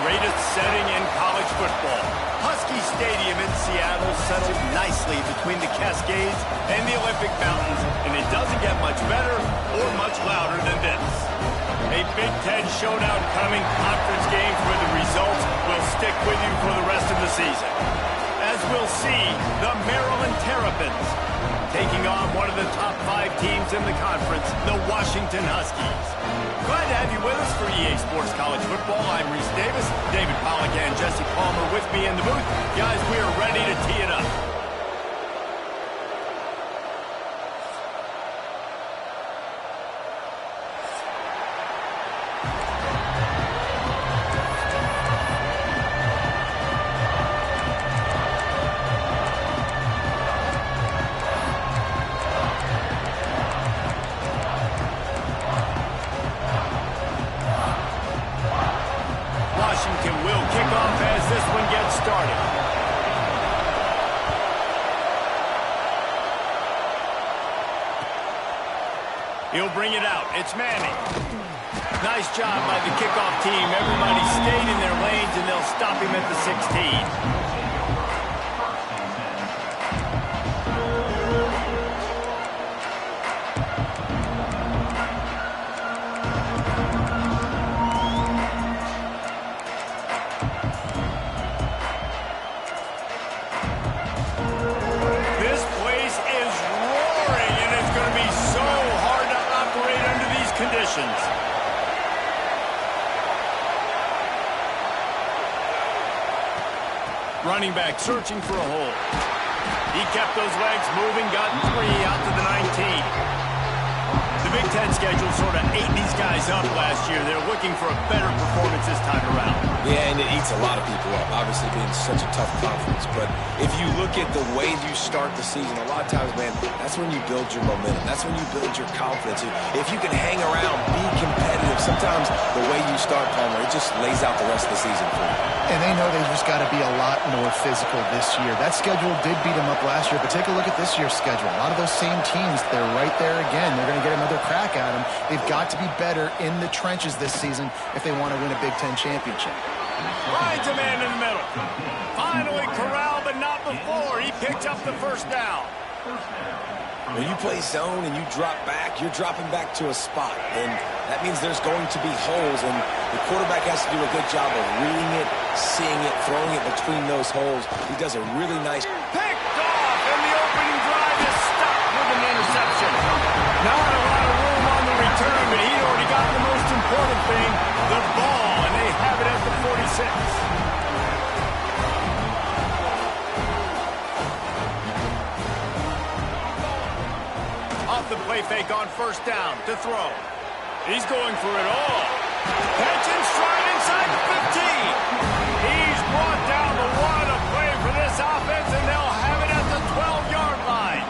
greatest setting in college football. Husky Stadium in Seattle settled nicely between the Cascades and the Olympic Mountains, and it doesn't get much better or much louder than this. A Big Ten showdown coming, conference games where the results will stick with you for the rest of the season. As we'll see, the Maryland Terrapins taking on one of the top 5 teams in the conference, the Washington Huskies. Glad to have you with us for EA Sports College Football. I'm Reese Davis, David Pollack and Jesse Palmer with me in the booth. Guys, we are ready to tee it up. Washington will kick off as this one gets started. He'll bring it out. It's Manning. Nice job by the kickoff team. Everybody stayed in their lanes, and they'll stop him at the 16. Running back searching for a hole. He kept those legs moving, got 3 out to the 19. The Big Ten schedule sort of ate these guys up last year. They're looking for a better performance this time around. Yeah, and it eats a lot of people up, obviously being such a tough conference. But if you look at the way you start the season, a lot of times, man, that's when you build your momentum. That's when you build your confidence. If you can hang around, be competitive, sometimes the way you start, Palmer, it just lays out the rest of the season for you. And they know they've just got to be a lot more physical this year. That schedule did beat them up last year, but take a look at this year's schedule. A lot of those same teams, they're right there again. They're going to get another crack at them. They've got to be better in the trenches this season if they want to win a Big Ten championship. Finds a man in the middle. Finally corralled, but not before. He picked up the first down. When you play zone and you drop back, you're dropping back to a spot. And that means there's going to be holes, and the quarterback has to do a good job of reading it, seeing it, throwing it between those holes. He does a really nice... Picked off, and the opening drive is stopped with an interception. Not a lot of room on the return, but he'd already got the most important thing, the ball, and they have it at the 46. Off the play fake on first down to throw. He's going for it all. Catch and stride inside the 15. He's brought down the one. A play for this offense, and they'll have it at the 12-yard line.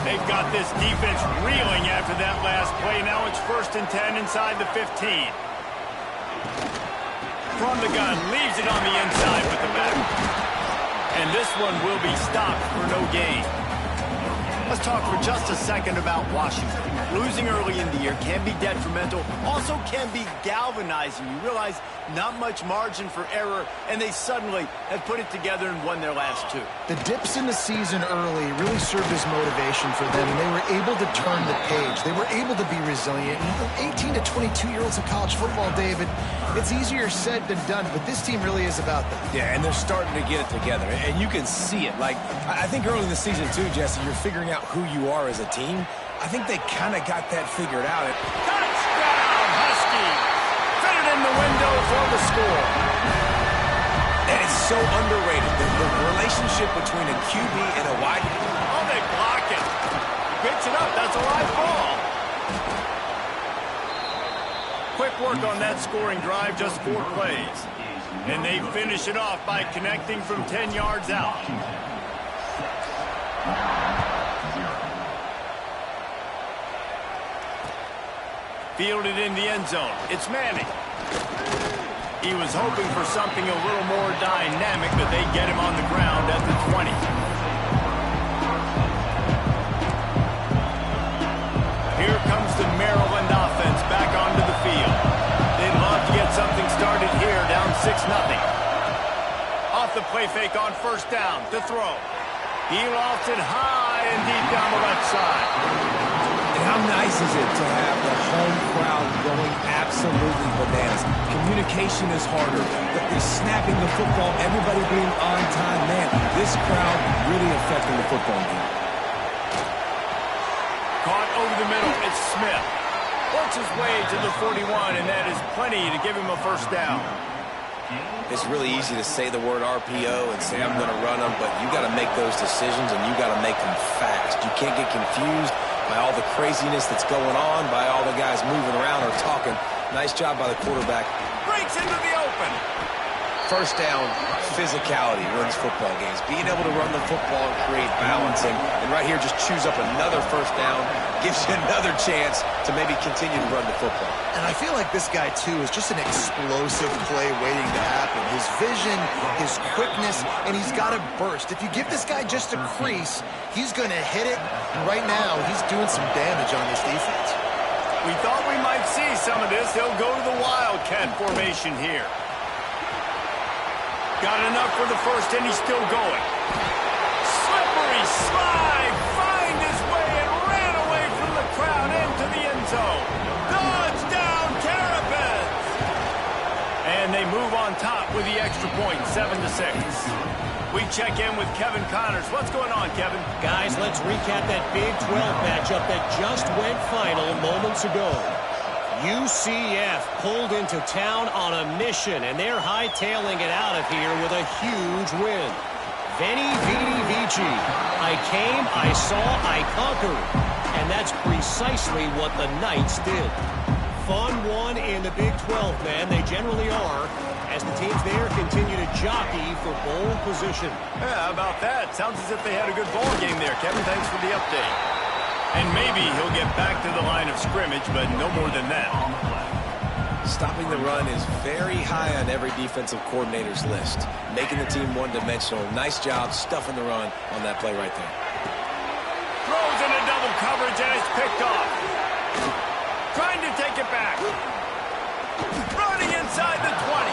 They've got this defense reeling after that last play. Now it's 1st and 10 inside the 15. From the gun, leaves it on the inside with the back. And this one will be stopped for no gain. Let's talk for just a second about Washington. Losing early in the year can be detrimental, also can be galvanizing. You realize not much margin for error, and they suddenly have put it together and won their last 2. The dips in the season early really served as motivation for them, and they were able to turn the page. They were able to be resilient. 18 to 22-year-olds in college football, David, it's easier said than done, but this team really is about them. Yeah, and they're starting to get it together, and you can see it. Like, I think early in the season, too, Jesse, you're figuring out who you are as a team. I think they kind of got that figured out. Touchdown, Huskies! Fit it in the window for the score. And it's so underrated, the relationship between a QB and a wide. Oh, they block it. Picks it up. That's a live ball. Quick work on that scoring drive, just 4 plays. And they finish it off by connecting from 10 yards out. Fielded in the end zone. It's Manning. He was hoping for something a little more dynamic, but they get him on the ground at the 20. Here comes the Maryland offense back onto the field. They'd love to get something started here, down 6 play fake on first down to throw. He lofts it high and deep down the left side. And how nice is it to have the home crowd going absolutely bananas? Communication is harder. The snapping the football, everybody being on time. Man, this crowd really affecting the football game. Caught over the middle. It's Smith. Works his way to the 41, and that is plenty to give him a first down. It's really easy to say the word RPO and say I'm going to run them, but you got to make those decisions, and you got to make them fast. You can't get confused by all the craziness that's going on, by all the guys moving around or talking. Nice job by the quarterback. Breaks into the open. First down, physicality wins football games. Being able to run the football and create balance. And right here, just choose up another first down. Gives you another chance to maybe continue to run the football. And I feel like this guy, too, is just an explosive play waiting to happen. His vision, his quickness, and he's got a burst. If you give this guy just a crease, he's going to hit it. And right now, he's doing some damage on this defense. We thought we might see some of this. He'll go to the Wildcat formation here. Got enough for the first, and he's still going. Slippery slide, find his way, and ran away from the crowd into the end zone. Touchdown, Terrapins! And they move on top with the extra point, 7-6. We check in with Kevin Connors. What's going on, Kevin? Guys, let's recap that Big 12 matchup that just went final moments ago. UCF pulled into town on a mission, and they're hightailing it out of here with a huge win. Veni, Vidi, Vici. I came, I saw, I conquered. And that's precisely what the Knights did. Fun one in the Big 12, man. They generally are, as the teams there continue to jockey for bowl position. Yeah, how about that? Sounds as if they had a good ball game there. Kevin, thanks for the update. And maybe he'll get back to the line of scrimmage, but no more than that. Stopping the run is very high on every defensive coordinator's list. Making the team one-dimensional. Nice job stuffing the run on that play right there. Throws into double coverage, and it's picked off. Trying to take it back. Running inside the 20.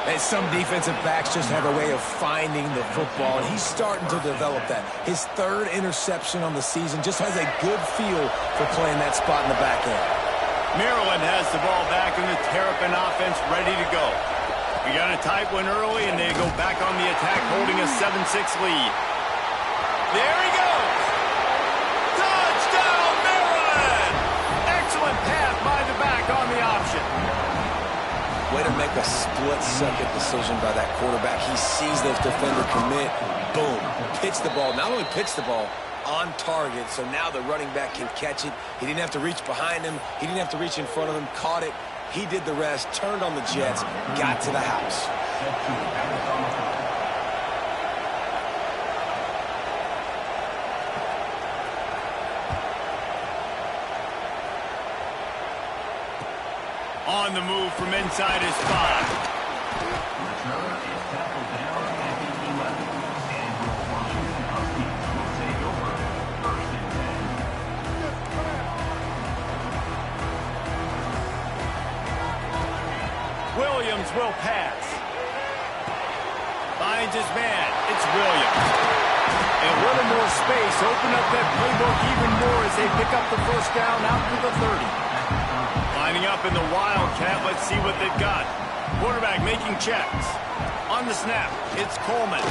And some defensive backs just have a way of finding the football, and he's starting to develop that. His third interception on the season, just has a good feel for playing that spot in the back end. Maryland has the ball back, and the Terrapin offense ready to go. We got a tight one early, and they go back on the attack, holding a 7-6 lead. There he goes! Touchdown, Maryland! Excellent pass by the back on the option. Way to make a split-second decision by that quarterback. He sees the defender commit. Boom. Pitch the ball. Not only pitch the ball, on target, so now the running back can catch it. He didn't have to reach behind him. He didn't have to reach in front of him. Caught it. He did the rest. Turned on the Jets. Got to the house. On the move from inside his 5. Williams will pass. Finds his man. It's Williams. And a little more space. Open up that playbook even more as they pick up the first down out to the 30. Lining up in the Wildcat. Let's see what they've got. Quarterback making checks. On the snap, it's Coleman.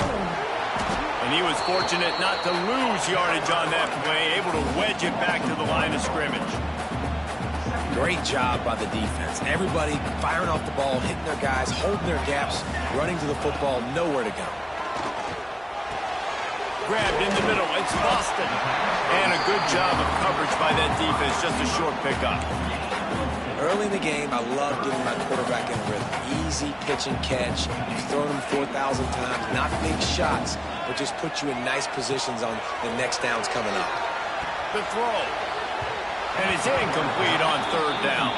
And he was fortunate not to lose yardage on that play. Able to wedge it back to the line of scrimmage. Great job by the defense. Everybody firing off the ball, hitting their guys, holding their gaps, running to the football, nowhere to go. Grabbed in the middle. It's Boston. And a good job of coverage by that defense. Just a short pickup. Early in the game, I love getting my quarterback in rhythm. Easy pitch and catch. You've thrown him 4,000 times. Not big shots, but just put you in nice positions on the next downs coming up. The throw. And it's incomplete on third down.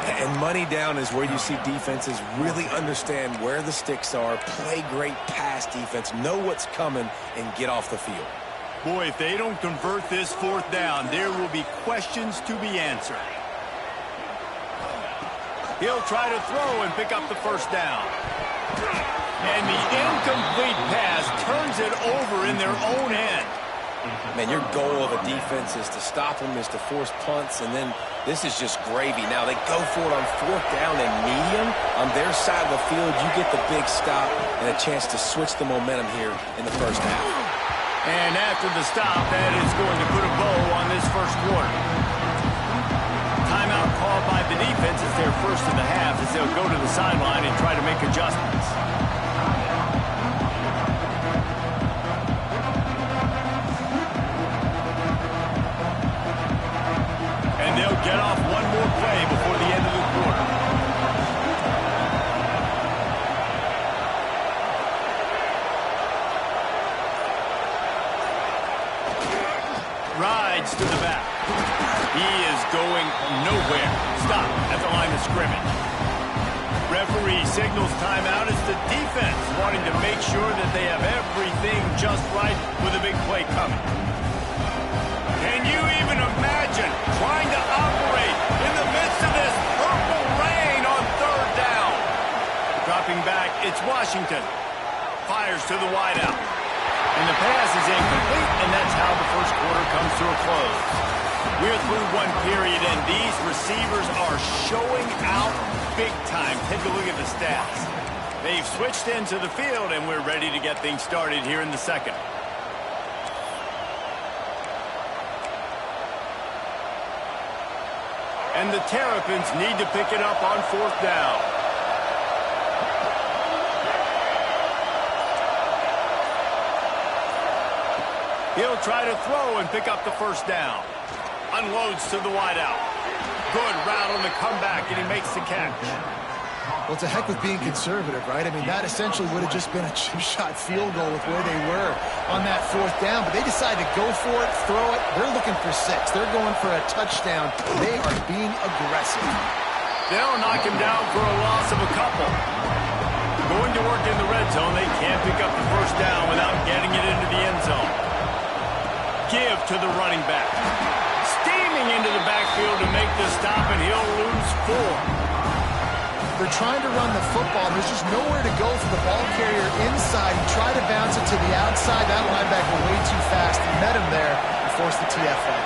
And money down is where you see defenses really understand where the sticks are, play great pass defense, know what's coming, and get off the field. Boy, if they don't convert this fourth down, there will be questions to be answered. He'll try to throw and pick up the first down. And the incomplete pass turns it over in their own end. Man, your goal of a defense is to stop them, is to force punts, and then this is just gravy. Now, they go for it on 4th down and medium. On their side of the field, you get the big stop and a chance to switch the momentum here in the first half. And after the stop, that is going to put a bow on this first quarter. Timeout called by the defense. It's their first of the half as they'll go to the sideline and try to make adjustments. And they'll get off one more play before the end of the quarter. Rides to the back. He is going nowhere. Stop at the line of scrimmage. Referee signals timeout as the defense wanting to make sure that they have everything just right with a big play coming. Can you even imagine trying to operate in the midst of this purple rain on 3rd down? Dropping back, it's Washington. Fires to the wideout. And the pass is incomplete, and that's how the first quarter comes to a close. We're through one period, and these receivers are showing out big time. Take a look at the stats. They've switched into the field, and we're ready to get things started here in the second. And the Terrapins need to pick it up on 4th down. He'll try to throw and pick up the first down. Unloads to the wideout. Good route on the comeback, and he makes the catch. Well, it's a heck with being conservative, right? I mean, that essentially would have just been a chip-shot field goal with where they were on that 4th down. But they decided to go for it, throw it. They're looking for 6. They're going for a touchdown. They are being aggressive. They'll knock him down for a loss of a couple. Going to work in the red zone. They can't pick up the first down without getting it into the end zone. Give to the running back. Steaming into the backfield to make the stop, and he'll lose 4. They're trying to run the football. There's just nowhere to go for the ball carrier inside. He tried to bounce it to the outside. That linebacker way too fast. He met him there and forced the TFL.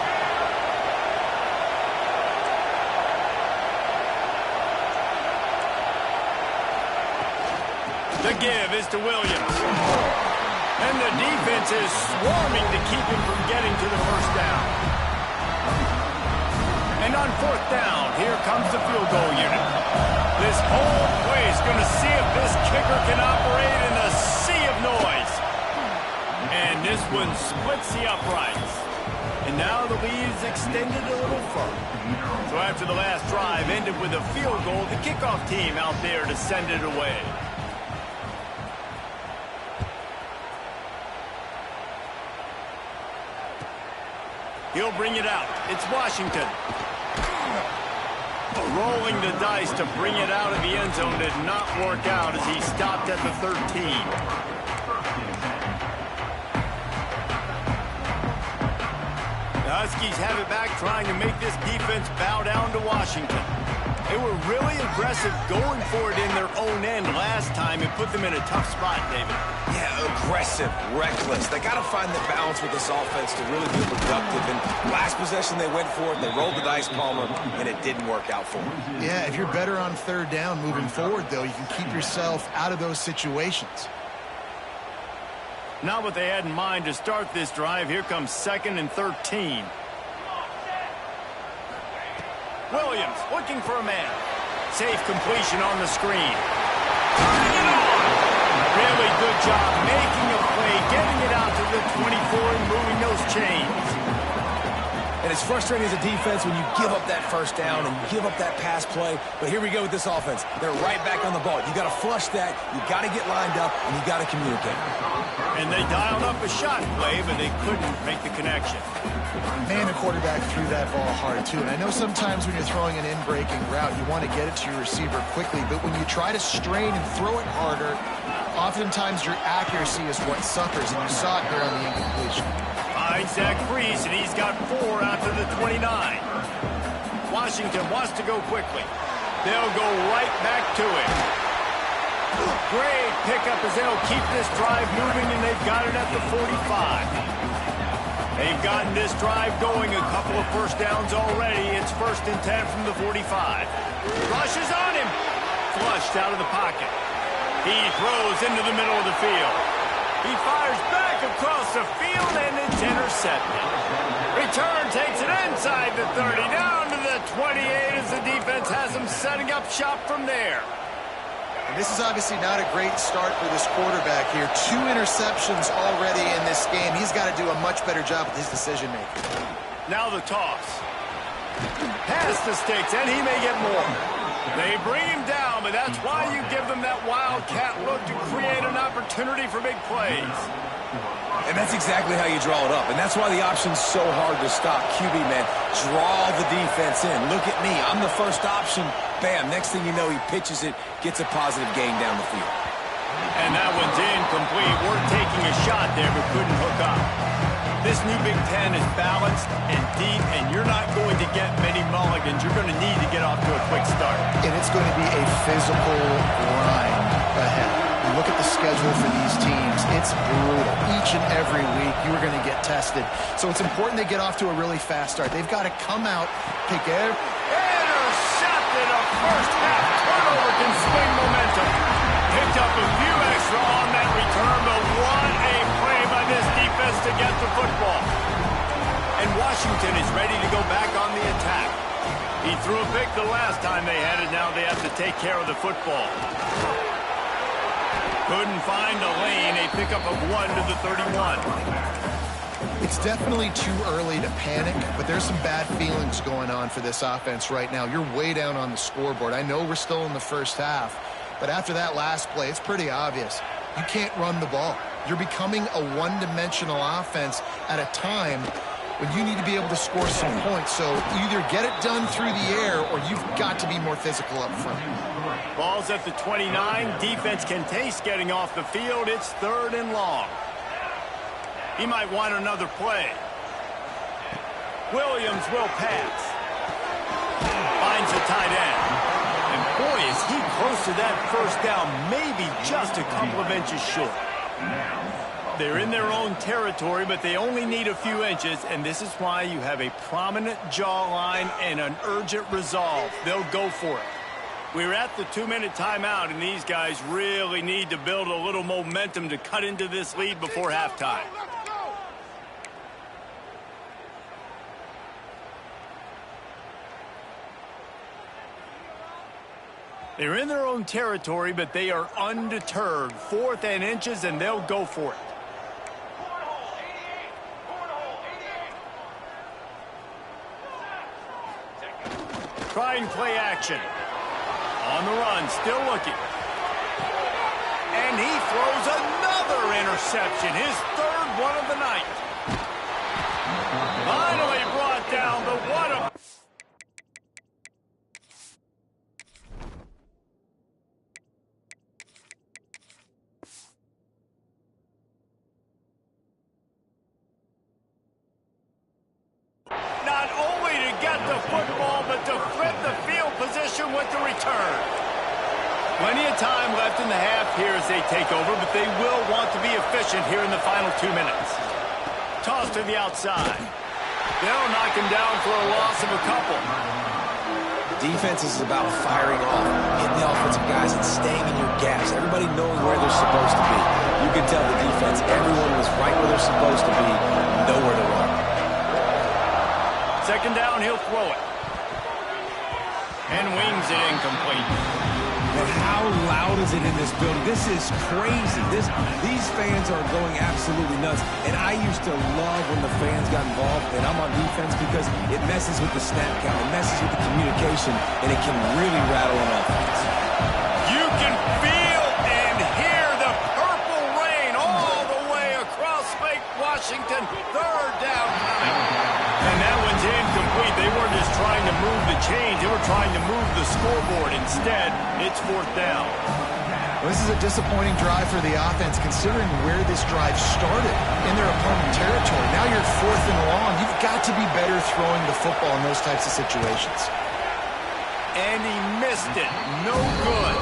The give is to Williams. And the defense is swarming to keep him from getting to the first down. And on 4th down, here comes the field goal unit. This whole play is going to see if this kicker can operate in a sea of noise. And this one splits the uprights. And now the lead is extended a little further. So after the last drive ended with a field goal, the kickoff team out there to send it away. He'll bring it out. It's Washington. Rolling the dice to bring it out of the end zone did not work out as he stopped at the 13. The Huskies have it back, trying to make this defense bow down to Washington. They were really aggressive going for it in their own end last time and put them in a tough spot, David. Yeah, aggressive, reckless. They got to find the balance with this offense to really be productive. And last possession, they went for it. They rolled the dice, Palmer, and it didn't work out for them. Yeah, if you're better on 3rd down moving forward, though, you can keep yourself out of those situations. Not what they had in mind to start this drive. Here comes 2nd and 13. Williams looking for a man. Safe completion on the screen. Turning it on. Really good job making a play, getting it out to the 24 and moving those chains. And it's frustrating as a defense when you give up that first down and you give up that pass play. But here we go with this offense. They're right back on the ball. You got to flush that. You got to get lined up, and you got to communicate. And they dialed up a shot play, but they couldn't make the connection. Man, the quarterback threw that ball hard, too. And I know sometimes when you're throwing an in-breaking route, you want to get it to your receiver quickly. But when you try to strain and throw it harder, oftentimes your accuracy is what suffers. And you saw it there on the incompletion. Zach Freeze, and he's got 4 out to the 29. Washington wants to go quickly. They'll go right back to it. Great pickup as they'll keep this drive moving, and they've got it at the 45. They've gotten this drive going, a couple of first downs already. It's 1st and 10 from the 45. Rushes on him. Flushed out of the pocket. He throws into the middle of the field. He fires back across the field, and it's intercepted. Return takes it inside the 30, down to the 28 as the defense has him setting up shop from there. And this is obviously not a great start for this quarterback here. 2 interceptions already in this game. He's got to do a much better job with his decision-making. Now the toss. Past the sticks, and he may get more. They bring him down, but that's why you give them that wildcat look to create an opportunity for big plays. And that's exactly how you draw it up. And that's why the option's so hard to stop. QB, man, draw the defense in. Look at me. I'm the first option. Bam. Next thing you know, he pitches it, gets a positive gain down the field. And that one's incomplete. We're taking a shot there, but couldn't hook up. This new Big Ten is balanced and deep, and you're not going to get many mulligans. You're going to need to get off to a quick start. And it's going to be a physical grind ahead. You look at the schedule for these teams, it's brutal. Each and every week, you're going to get tested. So it's important they get off to a really fast start. They've got to come out, pick every... Intercepted, a first half turnover can swing momentum. Picked up a few extra on that return, but what a play by this defense to get the football. And Washington is ready to go back on the attack. He threw a pick the last time they had it. Now they have to take care of the football. Couldn't find a lane. A pickup of 1 to the 31. It's definitely too early to panic, but there's some bad feelings going on for this offense right now. You're way down on the scoreboard. I know we're still in the first half, but after that last play, it's pretty obvious. You can't run the ball. You're becoming a one-dimensional offense at a time when you need to be able to score some points. So either get it done through the air or you've got to be more physical up front. Ball's at the 29. Defense can taste getting off the field. It's 3rd and long. He might want another play. Williams will pass. Finds a tight end. And boy, is he close to that first down, maybe just a couple of inches short. They're in their own territory, but they only need a few inches, and this is why you have a prominent jawline and an urgent resolve. They'll go for it. We're at the 2-minute timeout, and these guys really need to build a little momentum to cut into this lead before halftime. They're in their own territory, but they are undeterred. 4th and inches, and they'll go for it. Trying play action. On the run, still looking. And he throws another interception, his 3rd one of the night. Finally brought down, but what a... Not only to get the football, but to flip the field position with the return. Plenty of time left in the half here as they take over, but they will want to be efficient here in the final 2 minutes. Toss to the outside. They'll knock him down for a loss of a couple. Defense is about firing off, hitting the offensive guys and staying in your gaps. Everybody knowing where they're supposed to be. You can tell the defense, everyone was right where they're supposed to be, nowhere to run. 2nd down, he'll throw it. And wings it incomplete. And how loud is it in this building? This is crazy. These fans are going absolutely nuts. And I used to love when the fans got involved, and I'm on defense because it messes with the snap count, it messes with the communication, and it can really rattle an offense. You can feel and hear the purple rain all the way across Lake Washington. 3rd down time. And that one's incomplete. They weren't just trying to move the chains. They were trying to move the scoreboard. Instead, it's 4th down. Well, this is a disappointing drive for the offense, considering where this drive started in their opponent territory. Now you're 4th and long. You've got to be better throwing the football in those types of situations. and he missed it. No good.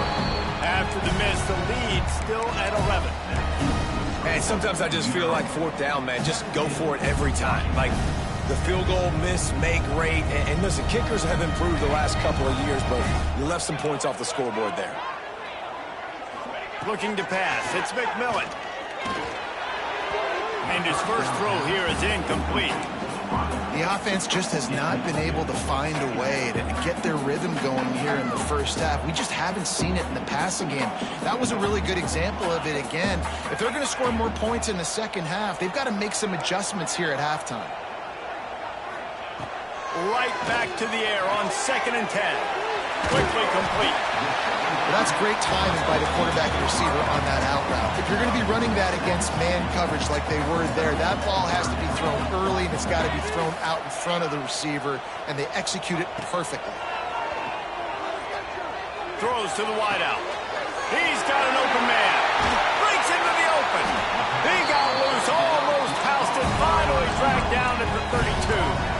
After the miss, the lead still at 11. And sometimes I just feel like fourth down, man, just go for it every time. Like the field goal miss, make rate. And listen, kickers have improved the last couple of years, but you left some points off the scoreboard there. Looking to pass. It's McMillan. And his first throw here is incomplete. The offense just has not been able to find a way to get their rhythm going here in the first half. We just haven't seen it in the passing game. That was a really good example of it again. If they're going to score more points in the second half, they've got to make some adjustments here at halftime. Right back to the air on 2nd and 10. Quickly complete. Well, that's great timing by the quarterback and receiver on that out route. If you're going to be running that against man coverage like they were there, that ball has to be thrown early, and it's got to be thrown out in front of the receiver, and they execute it perfectly. Throws to the wideout. He's got an open man. Breaks into the open. He got loose, almost housed it, finally dragged down at the 32.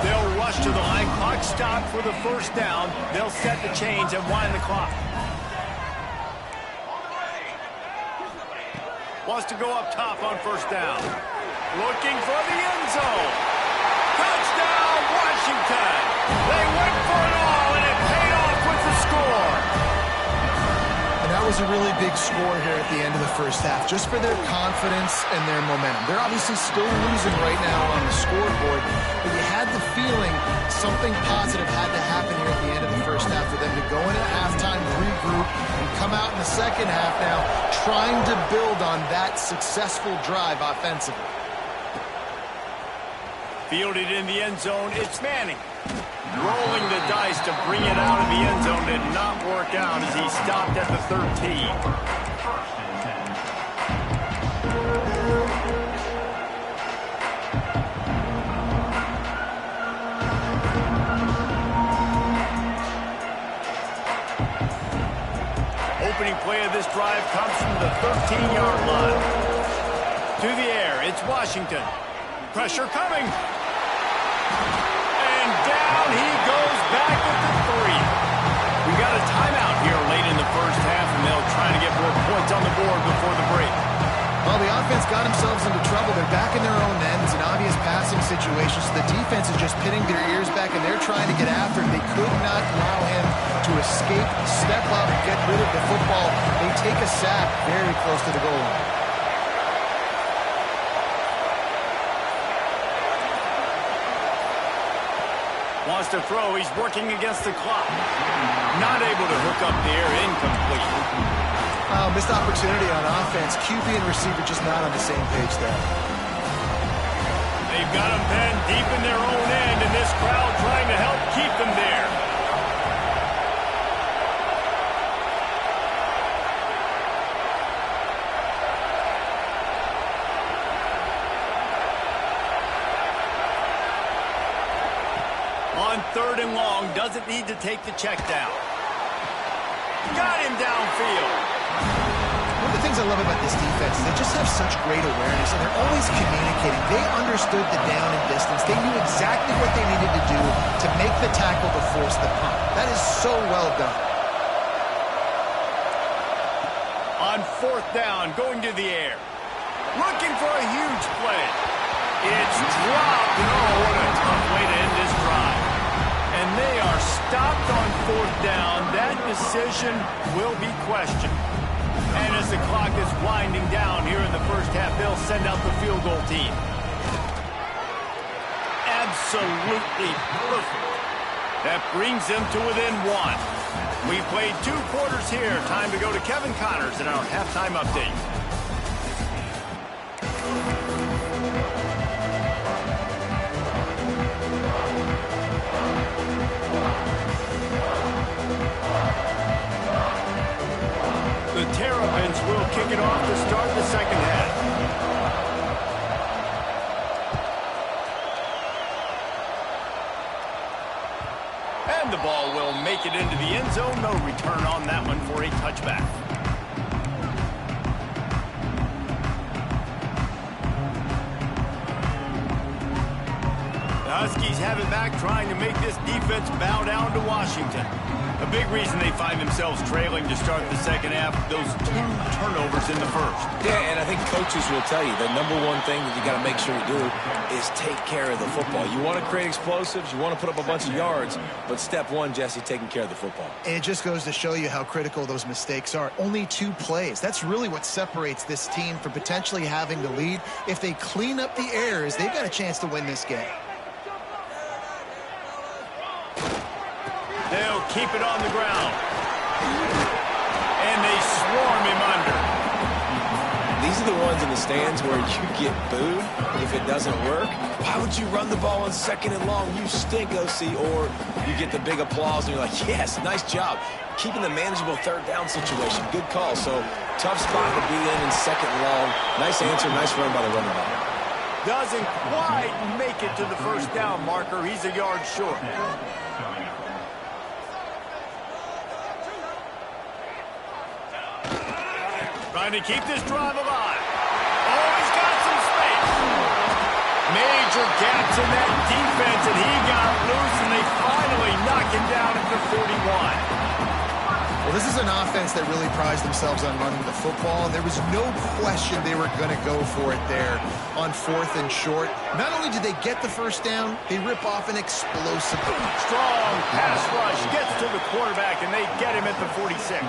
They'll rush to the line. Clock stopped for the first down. They'll set the chains and wind the clock. Wants to go up top on first down. Looking for the end zone. Touchdown, Washington. They went for it all, and it paid off with the score. And that was a really big score here at the end of the first half, just for their confidence and their momentum. They're obviously still losing right now on the scoreboard, but you had the feeling something positive had to happen here at the end of the first half for them to go in at halftime, regroup, and come out in the second half now trying to build on that successful drive offensively. Fielded in the end zone, it's Manning. Rolling the dice to bring it out of the end zone did not work out as he stopped at the 13. Opening play of this drive comes from the 13-yard line. To the air, it's Washington. Pressure coming. And down he goes back at the 3. We got a timeout here late in the first half, and they'll try to get more points on the board before the break. Well, the offense got themselves into trouble. They're back in their own end. It's an obvious passing situation, so the defense is just pinning their ears back, and they're trying to get after him. They could not allow him to escape, step up, and get rid of the football. They take a sack very close to the goal line. Wants to throw. He's working against the clock. Not able to hook up there. Incomplete. Missed opportunity on offense. QB and receiver just not on the same page there. They've got them pinned deep in their own end, and this crowd trying to help keep them there. On 3rd and long, doesn't need to take the check down. Got him downfield. One of the things I love about this defense is they just have such great awareness, and they're always communicating. They understood the down and distance. They knew exactly what they needed to do to make the tackle to force the punt. That is so well done. On 4th down, going to the air. Looking for a huge play. It's dropped. Oh, what a tough way to end this drive. And they are stopped on 4th down. That decision will be questioned. And as the clock is winding down here in the first half, they'll send out the field goal team. Absolutely perfect. That brings them to within 1. We've played 2 quarters here. Time to go to Kevin Connors in our halftime update. The Terrapins will kick it off to start the second half. And the ball will make it into the end zone. No return on that one for a touchback. Huskies have it back, trying to make this defense bow down to Washington. A big reason they find themselves trailing to start the second half, those 2 turnovers in the first. Yeah, and I think coaches will tell you the number one thing that you got to make sure you do is take care of the football. You want to create explosives, you want to put up a bunch of yards, but step one, Jesse, taking care of the football. And it just goes to show you how critical those mistakes are. Only 2 plays. That's really what separates this team from potentially having the lead. If they clean up the errors, they've got a chance to win this game. They'll keep it on the ground. And they swarm him under. These are the ones in the stands where you get booed if it doesn't work. Why would you run the ball on 2nd and long? You stink, OC. Or you get the big applause and you're like, yes, nice job. Keeping the manageable 3rd down situation. Good call. So tough spot to be in 2nd and long. Nice answer, nice run by the running back. Doesn't quite make it to the 1st down marker. He's a yard short. Trying to keep this drive alive. Oh, he's got some space. Major gaps in that defense, and he got loose, and they finally knock him down at the 41. Well, this is an offense that really prides themselves on running the football, and there was no question they were going to go for it there on 4th and short. Not only did they get the 1st down, they rip off an explosive. Strong pass rush gets to the quarterback, and they get him at the 46.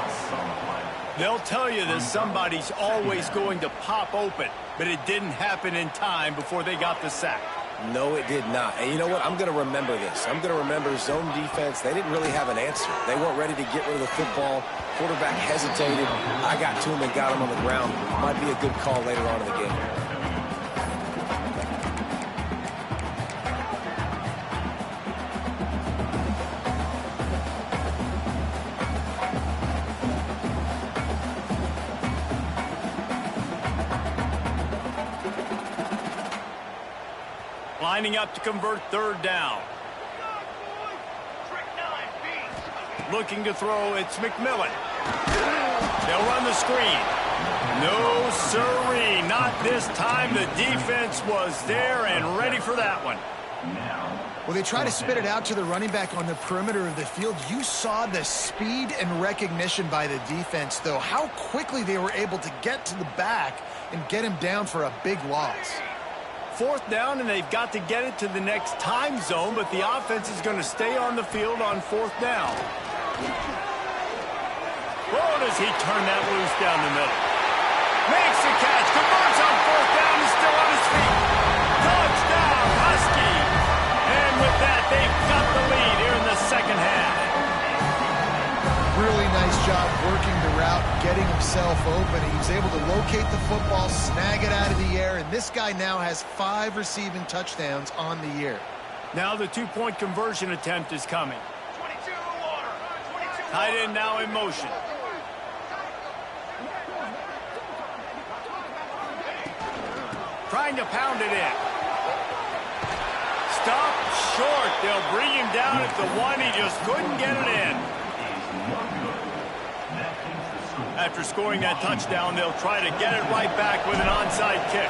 They'll tell you that somebody's always going to pop open, but it didn't happen in time before they got the sack. No, it did not. And you know what? I'm going to remember this. I'm going to remember zone defense. They didn't really have an answer. They weren't ready to get rid of the football. Quarterback hesitated. I got to him and got him on the ground. Might be a good call later on in the game. Lining up to convert 3rd down. Looking to throw, it's McMillan. They'll run the screen. No, sirree, not this time. The defense was there and ready for that one. Well, they try to spit it out to the running back on the perimeter of the field. You saw the speed and recognition by the defense, though. How quickly they were able to get to the back and get him down for a big loss. 4th down, and they've got to get it to the next time zone, but the offense is going to stay on the field on 4th down. Oh, does he turn that loose down the middle? Makes the catch, converts on 4th down, he's still on his feet. Touchdown, Husky! And with that, they've got the lead here in the 2nd half. Really nice job working the route, getting himself open. He was able to locate the football, snag it out of the air, and this guy now has 5 receiving touchdowns on the year. Now the 2-point conversion attempt is coming. Tight end now in motion. Trying to pound it in. Stopped short. They'll bring him down at the 1. He just couldn't get it in. After scoring that touchdown, they'll try to get it right back with an onside kick.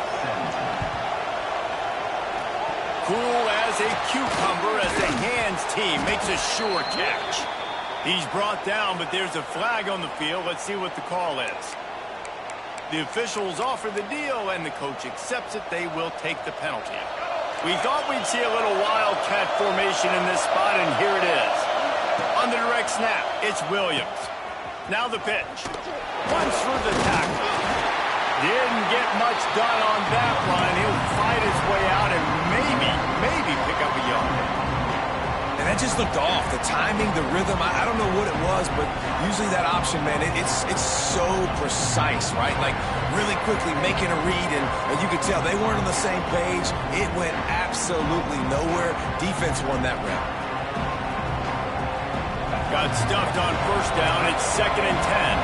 Cool as a cucumber as the hands team makes a sure catch. He's brought down, but there's a flag on the field. Let's see what the call is. The officials offer the deal, and the coach accepts it. They will take the penalty. We thought we'd see a little wildcat formation in this spot, and here it is. On the direct snap, it's Williams. Now the pitch. Runs through the tackle. Didn't get much done on that run. He'll fight his way out and maybe pick up a yard. And that just looked off. The timing, the rhythm, I don't know what it was, but usually that option, man, it's so precise, right? Like really quickly making a read, and you could tell they weren't on the same page. It went absolutely nowhere. Defense won that round. Got stuffed on 1st down. It's 2nd and 10.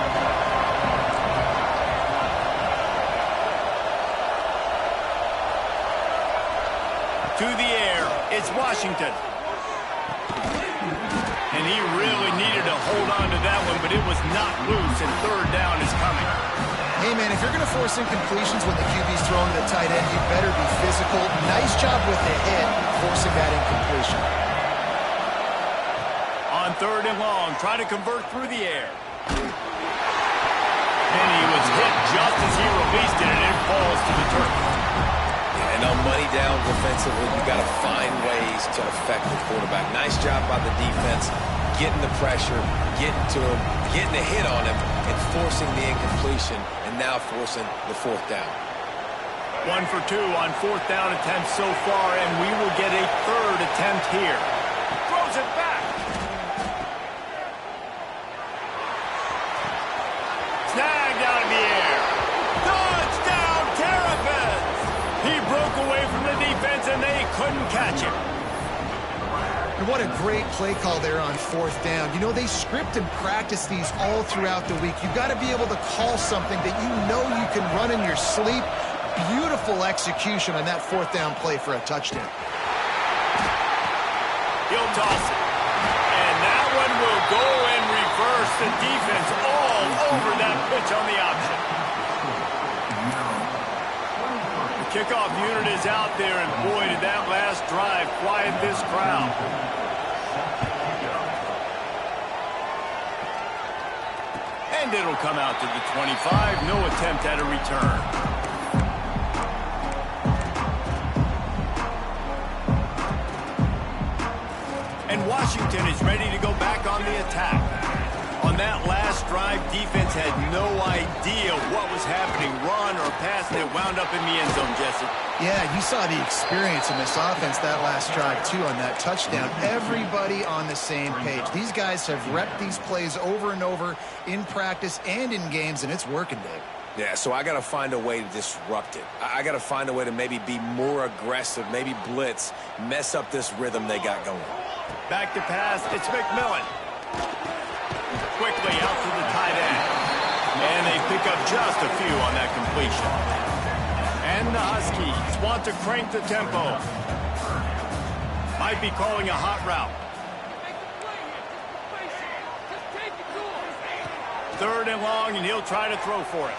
To the air, it's Washington. And he really needed to hold on to that one, but it was not loose, and 3rd down is coming. Hey, man, if you're going to force incompletions when the QB's throwing to the tight end, you better be physical. Nice job with the hit, forcing that incompletion. On 3rd and long, try to convert through the air. And he was hit just as he released it, and it falls to the turf. Yeah, and on money down defensively, you got to find ways to affect the quarterback. Nice job by the defense, getting the pressure, getting to him, getting a hit on him, and forcing the incompletion, and now forcing the 4th down. 1 for 2 on 4th down attempts so far, and we will get a 3rd attempt here. Throws it back. Snagged out of the air. Touchdown, Terrapins! He broke away from the defense, and they couldn't catch him. And what a great play call there on 4th down. You know, they script and practice these all throughout the week. You've got to be able to call something that you know you can run in your sleep. Beautiful execution on that 4th down play for a touchdown. He'll toss it. And that one will go and reverse. The defense all over that pitch on the option. The kickoff unit is out there, and boy, did that last drive quiet this crowd. And it'll come out to the 25. No attempt at a return. And Washington is ready to go back on the attack. On that last drive, defense had no idea what was happening, run or pass, and it wound up in the end zone, Jesse. Yeah, you saw the experience in this offense that last drive, too, on that touchdown. Everybody on the same page. These guys have repped these plays over and over in practice and in games, and it's working, Dave. Yeah, so I got to find a way to disrupt it. I got to find a way to maybe be more aggressive, maybe blitz, mess up this rhythm they got going. Back to pass, it's McMillan. Quickly out to the tight end. And they pick up just a few on that completion. And the Huskies want to crank the tempo. Might be calling a hot route. 3rd and long, and he'll try to throw for it.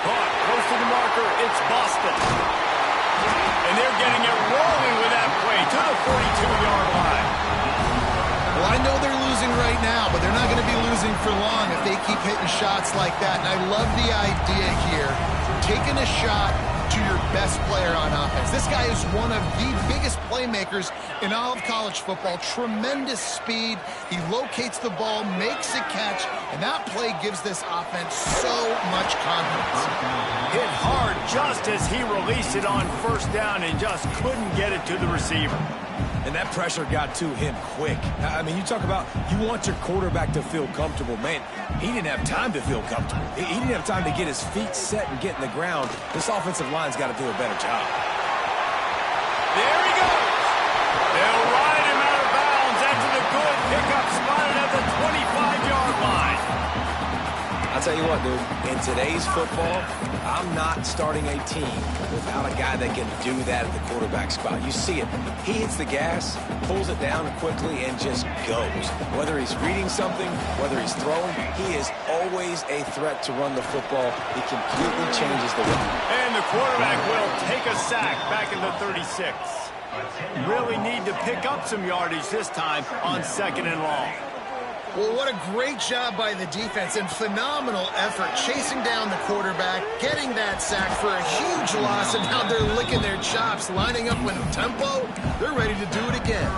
Caught, close to the marker, it's Boston. And they're getting it rolling with that play to the 42-yard line. Well, I know they're losing right now, but they're not going to be losing for long if they keep hitting shots like that. And I love the idea here, taking a shot to your best player on offense. This guy is one of the biggest playmakers in all of college football. Tremendous speed. He locates the ball, makes a catch, and that play gives this offense so much confidence. Hit hard just as he released it on 1st down and just couldn't get it to the receiver. And that pressure got to him quick. I mean, you talk about you want your quarterback to feel comfortable. Man, he didn't have time to feel comfortable. He didn't have time to get his feet set and get in the ground. This offensive line's got to do a better job. There he goes. They'll ride him out of bounds after the good pickup spotted at the 25-yard line. I'll tell you what, dude, in today's football, I'm not starting a team without a guy that can do that at the quarterback spot. You see it. He hits the gas, pulls it down quickly, and just goes. Whether he's reading something, whether he's throwing, he is always a threat to run the football. He completely changes the run. And the quarterback will take a sack back in the 36. Really need to pick up some yardage this time on 2nd and long. Well, what a great job by the defense and phenomenal effort chasing down the quarterback, getting that sack for a huge loss, and now they're licking their chops, lining up with tempo. They're ready to do it again.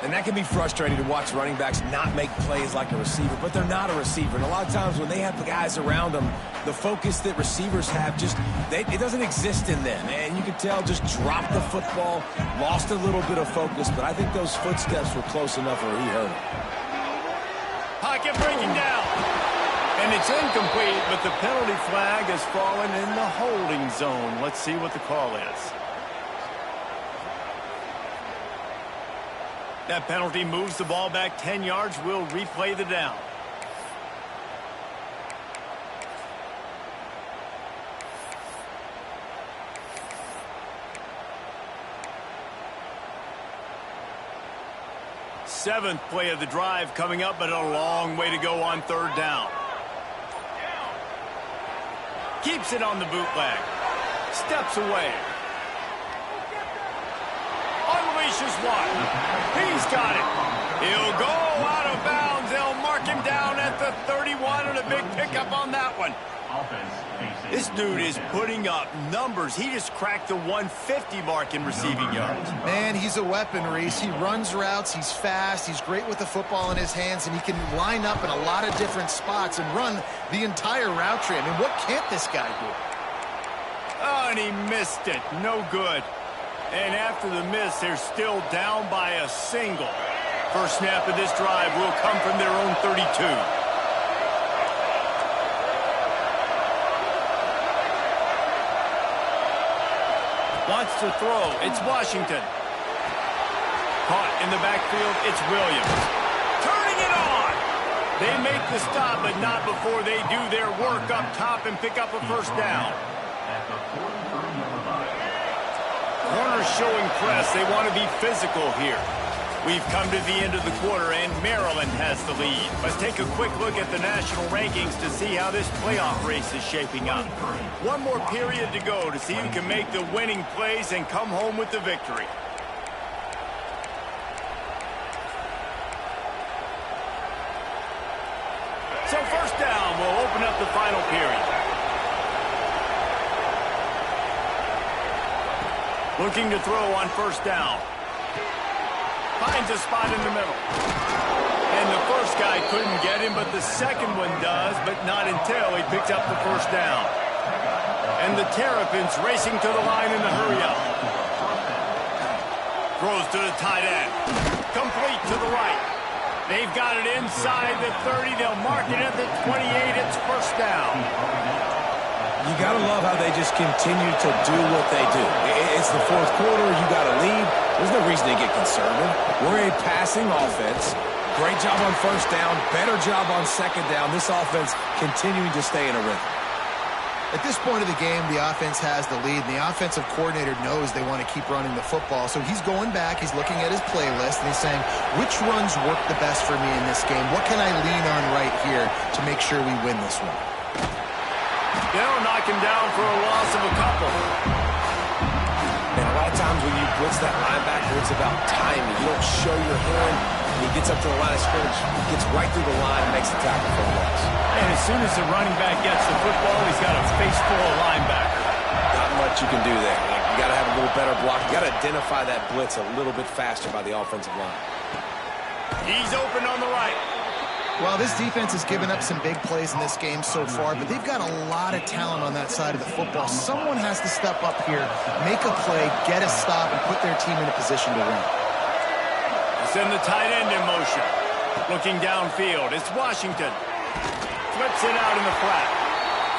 And that can be frustrating to watch running backs not make plays like a receiver, but they're not a receiver. And a lot of times when they have the guys around them, the focus that receivers have it doesn't exist in them. And you can tell just dropped the football, lost a little bit of focus, but I think those footsteps were close enough where he hurt him. Pocket breaking down. And it's incomplete, but the penalty flag has fallen in the holding zone. Let's see what the call is. That penalty moves the ball back 10 yards. We'll replay the down. Seventh play of the drive coming up, but a long way to go on 3rd down. Keeps it on the bootleg. Steps away. Unleashes one. He's got it. He'll go out of bounds. They'll mark him down at the 31 and a big pickup on that one. This dude is putting up numbers. He just cracked the 150 mark in receiving yards. Man, he's a weapon, Reese. He runs routes. He's fast. He's great with the football in his hands, and he can line up in a lot of different spots and run the entire route tree. I mean, what can't this guy do? Oh, and he missed it. No good. And after the miss, they're still down by a single. First snap of this drive will come from their own 32. Wants to throw. It's Washington. Caught in the backfield. It's Williams. Turning it on. They make the stop, but not before they do their work up top and pick up a first down. Corners showing press. They want to be physical here. We've come to the end of the quarter, and Maryland has the lead. Let's take a quick look at the national rankings to see how this playoff race is shaping up. One more period to go to see who can make the winning plays and come home with the victory. So first down will open up the final period. Looking to throw on first down. Finds a spot in the middle. And the first guy couldn't get him, but the second one does, but not until he picked up the first down. And the Terrapins racing to the line in the hurry-up. Throws to the tight end. Complete to the right. They've got it inside the 30. They'll mark it at the 28. It's first down. You got to love how they just continue to do what they do. It's the fourth quarter. You got to lead. There's no reason to get conservative. We're a passing offense. Great job on first down. Better job on second down. This offense continuing to stay in a rhythm. At this point of the game, the offense has the lead, and the offensive coordinator knows they want to keep running the football. So he's going back, he's looking at his playlist, and he's saying, which runs work the best for me in this game? What can I lean on right here to make sure we win this one? They'll knock him down for a loss of a couple. And a lot of times when you blitz that linebacker, it's about timing. You don't show your hand. He gets up to the line of scrimmage, gets right through the line, and makes the tackle for a loss. And as soon as the running back gets the football, he's got a face full of linebacker. Not much you can do there. You got to have a little better block. You got to identify that blitz a little bit faster by the offensive line. He's open on the right. Well, this defense has given up some big plays in this game so far, but they've got a lot of talent on that side of the football. Someone has to step up here, make a play, get a stop, and put their team in a position to win. Send the tight end in motion. Looking downfield, it's Washington. Flips it out in the flat.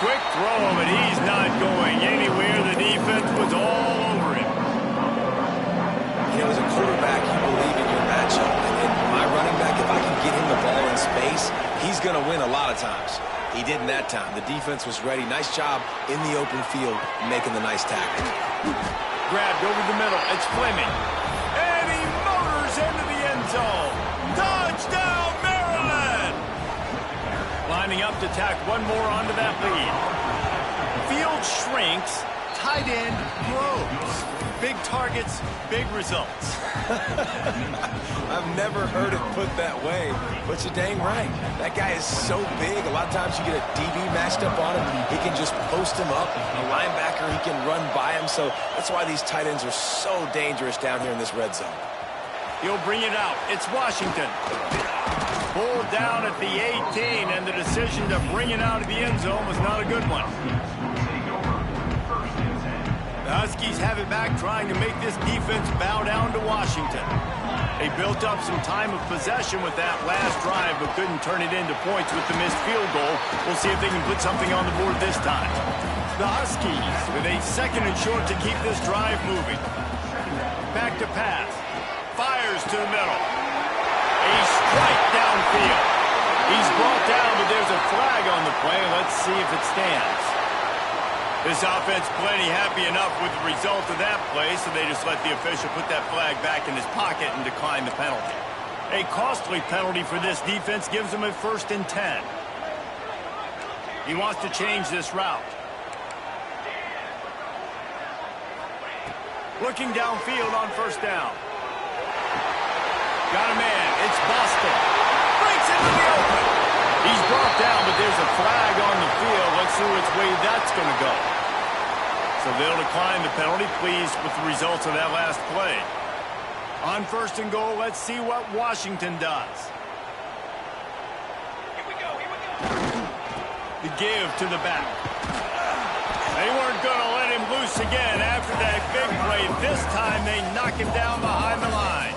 Quick throw, but he's not going anywhere. The defense was all over him. You know, as a quarterback, you believe in your matchup. And my running back, if I can get him the ball in space, he's going to win a lot of times. He didn't that time. The defense was ready. Nice job in the open field making the nice tackle. Grabbed over the middle. It's Fleming. And he motors into the end zone. Touchdown, Maryland! Lining up to tack one more onto that lead. Field shrinks. Tight end grows. Big targets, big results. I've never heard it put that way, but you're dang right. That guy is so big. A lot of times you get a DB matched up on him. He can just post him up. A linebacker, he can run by him. So that's why these tight ends are so dangerous down here in this red zone. He'll bring it out. It's Washington. Pulled down at the 18, and the decision to bring it out of the end zone was not a good one. The Huskies have it back, trying to make this defense bow down to Washington. They built up some time of possession with that last drive, but couldn't turn it into points with the missed field goal. We'll see if they can put something on the board this time. The Huskies with a second and short to keep this drive moving. Back to pass. Fires to the middle. A strike downfield. He's brought down, but there's a flag on the play. Let's see if it stands. This offense plenty happy enough with the result of that play, so they just let the official put that flag back in his pocket and decline the penalty. A costly penalty for this defense gives them a 1st and 10. He wants to change this route. Looking downfield on first down. Got a man. It's Boston. Breaks into the open. He's brought down, but there's a flag on the field. Let's see which way that's going to go. So they'll decline the penalty, pleased with the results of that last play. On first and goal, let's see what Washington does. Here we go. The give to the back. They weren't going to let him loose again after that big play. This time they knock him down behind the line.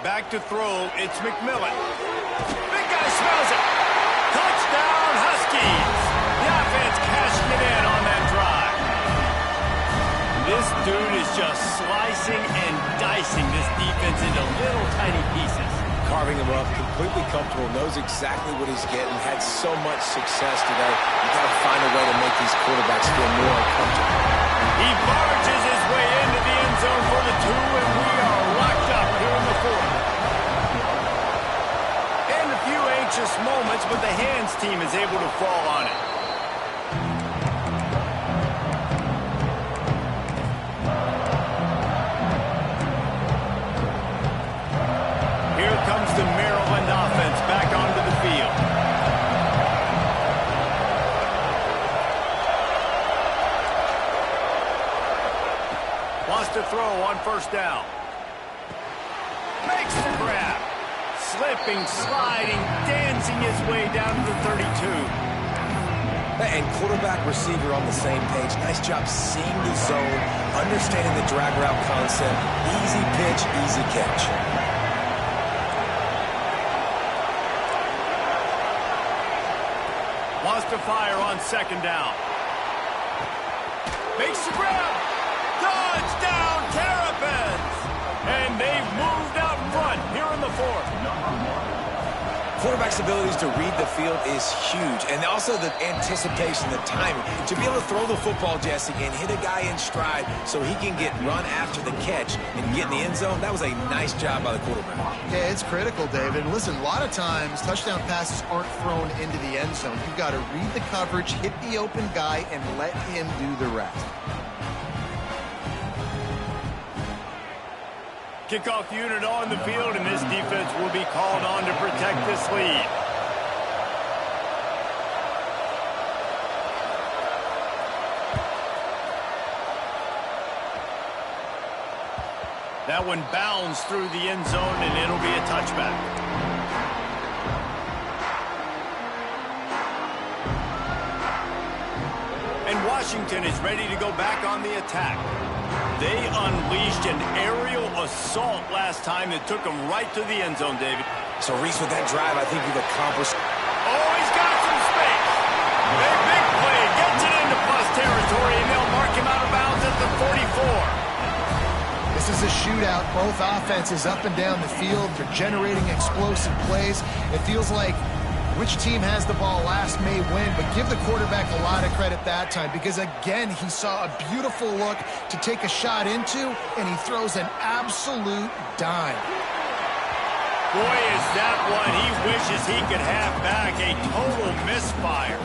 Back to throw, it's McMillan. Big guy smells it. Touchdown, Huskies. The offense cashing it in on that drive. This dude is just slicing and dicing this defense into little tiny pieces. Carving him up, completely comfortable, knows exactly what he's getting, had so much success today. You got to find a way to make these quarterbacks feel more uncomfortable. He barges his way into the end zone for the 2, and we are locked up here in the 4th. And a few anxious moments, but the hands team is able to fall on it. Here comes the Maryland offense back onto the field. Wants to throw on first down. Makes the grab. Slipping, sliding, dancing his way down to the 32. And quarterback, receiver on the same page. Nice job seeing the zone, understanding the drag route concept. Easy pitch, easy catch. Wants to fire on second down. Makes the grab. Touchdown, Terrapins! And they've moved out front here in the 4th. Quarterback's abilities to read the field is huge. And also the anticipation, the timing. To be able to throw the football, Jesse, and hit a guy in stride so he can get run after the catch and get in the end zone, that was a nice job by the quarterback. Yeah, it's critical, David. And listen, a lot of times touchdown passes aren't thrown into the end zone. You've got to read the coverage, hit the open guy, and let him do the rest. Kickoff unit on the field, and this defense will be called on to protect this lead. That one bounds through the end zone, and it'll be a touchback. And Washington is ready to go back on the attack. They unleashed an aerial assault last time that took them right to the end zone, David. So, Reese, with that drive, I think you've accomplished... Oh, he's got some space. A big play gets it into plus territory, and they'll mark him out of bounds at the 44. This is a shootout. Both offenses up and down the field. They're generating explosive plays. It feels like which team has the ball last may win, but give the quarterback a lot of credit that time because, again, he saw a beautiful look to take a shot into, and he throws an absolute dime. Boy, is that one he wishes he could have back. A total misfire.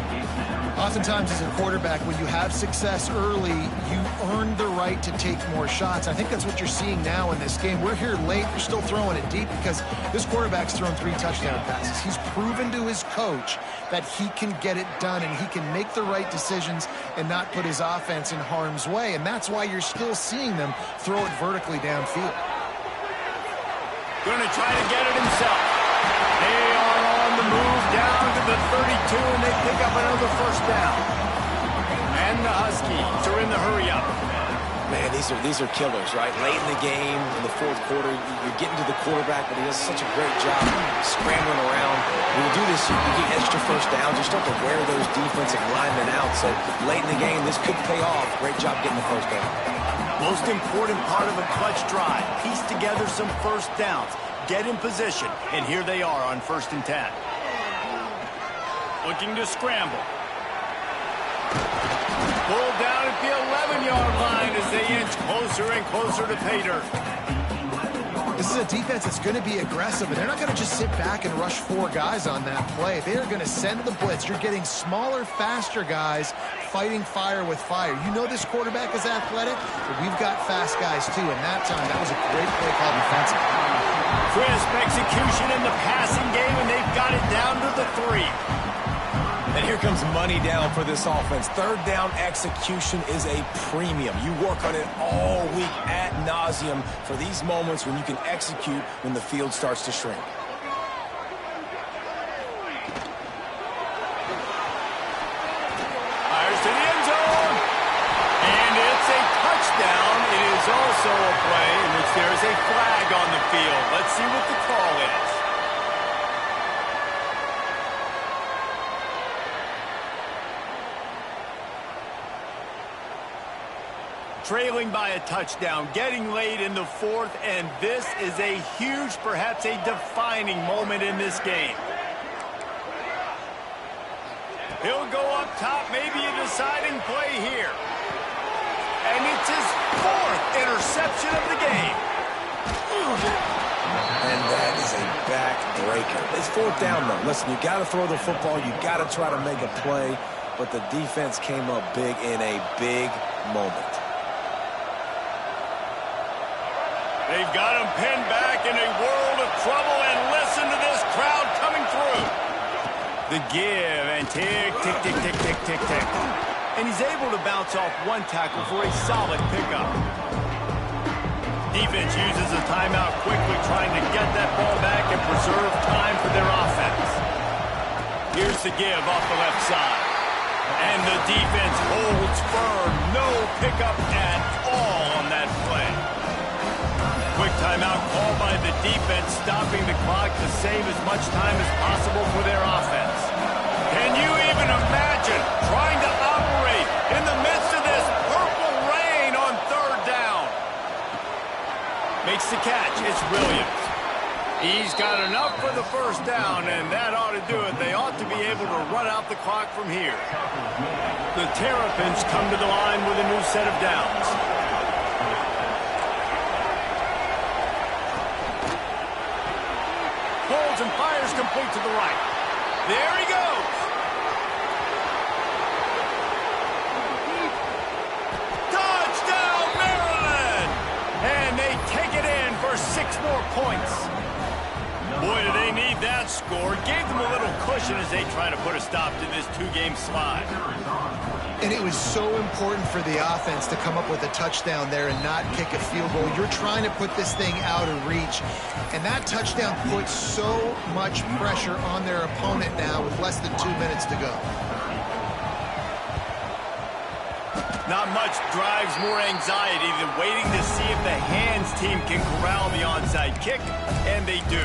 Oftentimes as a quarterback, when you have success early, you earn the right to take more shots. I think that's what you're seeing now in this game. We're here late. They're still throwing it deep because this quarterback's thrown 3 touchdown passes. He's proven to his coach that he can get it done and he can make the right decisions and not put his offense in harm's way. And that's why you're still seeing them throw it vertically downfield. Going to try to get it himself. They are on the move down to the 32, and they pick up another first down. And the Huskies are in the hurry-up. Man, these are killers, right? Late in the game, in the 4th quarter, you're getting to the quarterback, but he does such a great job scrambling around. When you do this, you get extra first downs. You start to wear those defensive linemen out. So late in the game, this could pay off. Great job getting the first down. Most important part of a clutch drive. Piece together some first downs. Get in position. And here they are on 1st and 10. Looking to scramble. Pulled down at the 11-yard line as they inch closer and closer to pay dirt. This is a defense that's going to be aggressive, and they're not going to just sit back and rush 4 guys on that play. They are going to send the blitz. You're getting smaller, faster guys fighting fire with fire. You know this quarterback is athletic, but we've got fast guys too, and that time, that was a great play call defensively. Crisp execution in the passing game, and they've got it down to the 3. And here comes money down for this offense. Third down execution is a premium. You work on it all week ad nauseum for these moments when you can execute when the field starts to shrink. Fires to the end zone. And it's a touchdown. It is also a play in which there is a flag on the field. Let's see what the call is. Trailing by a touchdown, getting late in the 4th, and this is a huge, perhaps a defining moment in this game. He'll go up top, maybe a deciding play here. And it's his 4th interception of the game. And that is a backbreaker. It's 4th down, though. Listen, you got to throw the football. You got to try to make a play. But the defense came up big in a big moment. They've got him pinned back in a world of trouble, and listen to this crowd coming through. The give, and tick, tick, tick, tick, tick, tick, tick. And he's able to bounce off 1 tackle for a solid pickup. Defense uses a timeout quickly, trying to get that ball back and preserve time for their offense. Here's the give off the left side. And the defense holds firm. No pickup at all on that play. Quick timeout called by the defense, stopping the clock to save as much time as possible for their offense. Can you even imagine trying to operate in the midst of this purple rain on 3rd down? Makes the catch. It's Williams. He's got enough for the 1st down, and that ought to do it. They ought to be able to run out the clock from here. The Terrapins come to the line with a new set of downs. Pulls and fires complete to the right. There he goes. Touchdown, Maryland! And they take it in for 6 more points. Boy, do they need that score. Gave them a little cushion as they try to put a stop to this 2-game slide. And it was so important for the offense to come up with a touchdown there and not kick a field goal. You're trying to put this thing out of reach. And that touchdown puts so much pressure on their opponent now with less than 2 minutes to go. Not much drives more anxiety than waiting to see if the hands team can corral the onside kick, and they do.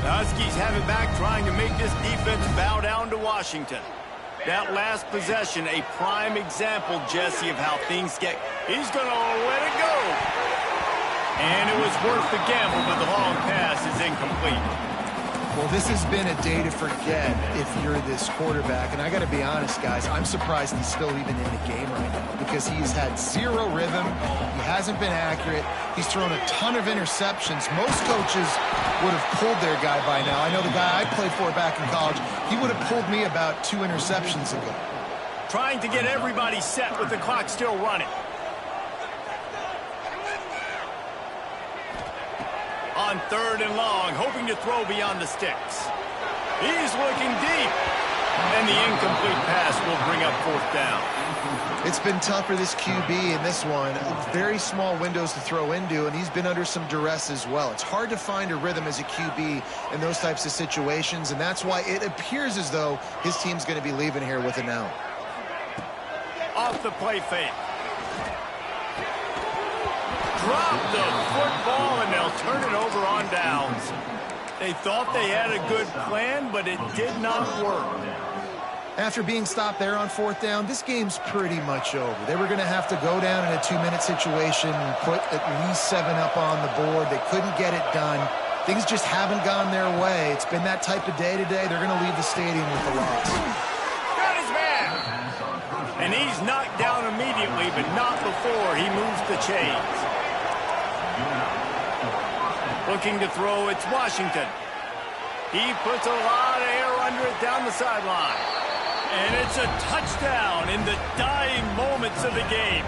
The Huskies have it back, trying to make this defense bow down to Washington. That last possession, a prime example, Jesse, of how things get. He's going to let it go. And it was worth the gamble, but the long pass is incomplete. Well, this has been a day to forget if you're this quarterback. And I got to be honest, guys, I'm surprised he's still even in the game right now because he's had 0 rhythm. He hasn't been accurate. He's thrown a ton of interceptions. Most coaches would have pulled their guy by now. I know the guy I played for back in college, he would have pulled me about 2 interceptions ago. Trying to get everybody set with the clock still running. On 3rd and long, hoping to throw beyond the sticks. He's looking deep. And the incomplete pass will bring up 4th down. It's been tough for this QB in this one. Very small windows to throw into, and he's been under some duress as well. It's hard to find a rhythm as a QB in those types of situations, and that's why it appears as though his team's going to be leaving here with an out. Off the play fake. Drop the football, and they'll turn it over on downs. They thought they had a good plan, but it did not work. After being stopped there on 4th down, this game's pretty much over. They were going to have to go down in a 2-minute situation and put at least 7 up on the board. They couldn't get it done. Things just haven't gone their way. It's been that type of day today. They're going to leave the stadium with the loss. Got his man. And he He's knocked down immediately, but not before he moves the chains. Looking to throw, it's Washington. He puts a lot of air under it down the sideline. And it's a touchdown in the dying moments of the game.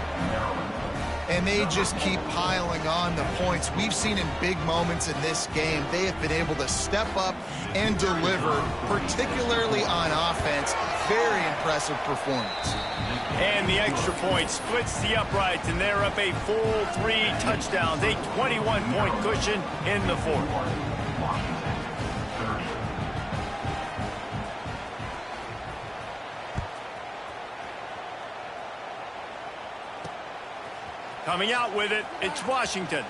And they just keep piling on the points. We've seen in big moments in this game, they have been able to step up and deliver, particularly on offense. Very impressive performance. And the extra point splits the uprights, and they're up a full 3 touchdowns, a 21-point cushion in the fourth. Coming out with it, it's Washington.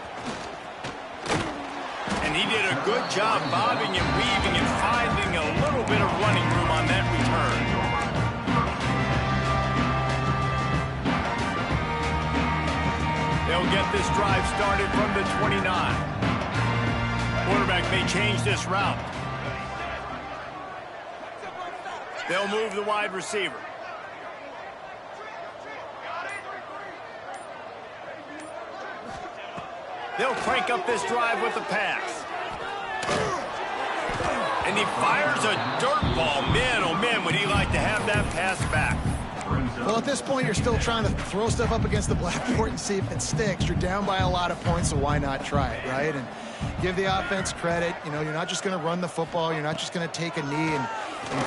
And he did a good job bobbing and weaving and finding a little bit of running room on that return. They'll get this drive started from the 29. Quarterback may change this route. They'll move the wide receiver. They'll crank up this drive with the pass. And he fires a dirt ball. Man, oh man, would he like to have that pass back. Well, at this point, you're still trying to throw stuff up against the blackboard and see if it sticks. You're down by a lot of points, so why not try it, right? And give the offense credit. You know, you're not just going to run the football. You're not just going to take a knee and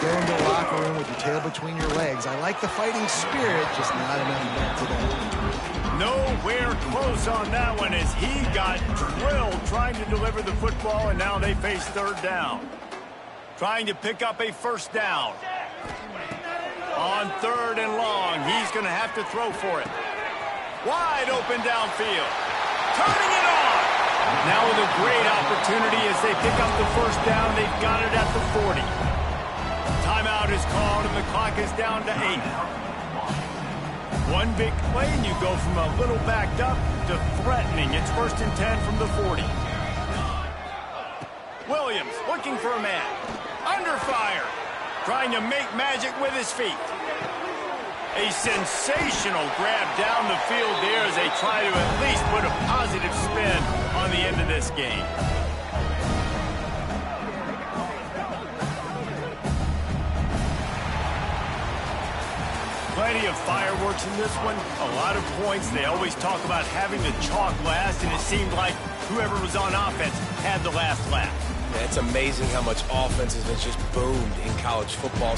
go into the locker room with your tail between your legs. I like the fighting spirit, just not enough today. Nowhere close on that one as he got drilled trying to deliver the football, and now they face third down. Trying to pick up a first down. On 3rd and long, he's going to have to throw for it. Wide open downfield. Turning it on. Now with a great opportunity as they pick up the first down. They've got it at the 40. Timeout is called, and the clock is down to 8. One big play, and you go from a little backed up to threatening. It's 1st and 10 from the 40. Williams looking for a man. Under fire. Trying to make magic with his feet. A sensational grab down the field there as they try to at least put a positive spin on the end of this game. Plenty of fireworks in this one. A lot of points. They always talk about having the chalk last, and it seemed like whoever was on offense had the last laugh. Yeah, it's amazing how much offense has just boomed in college football.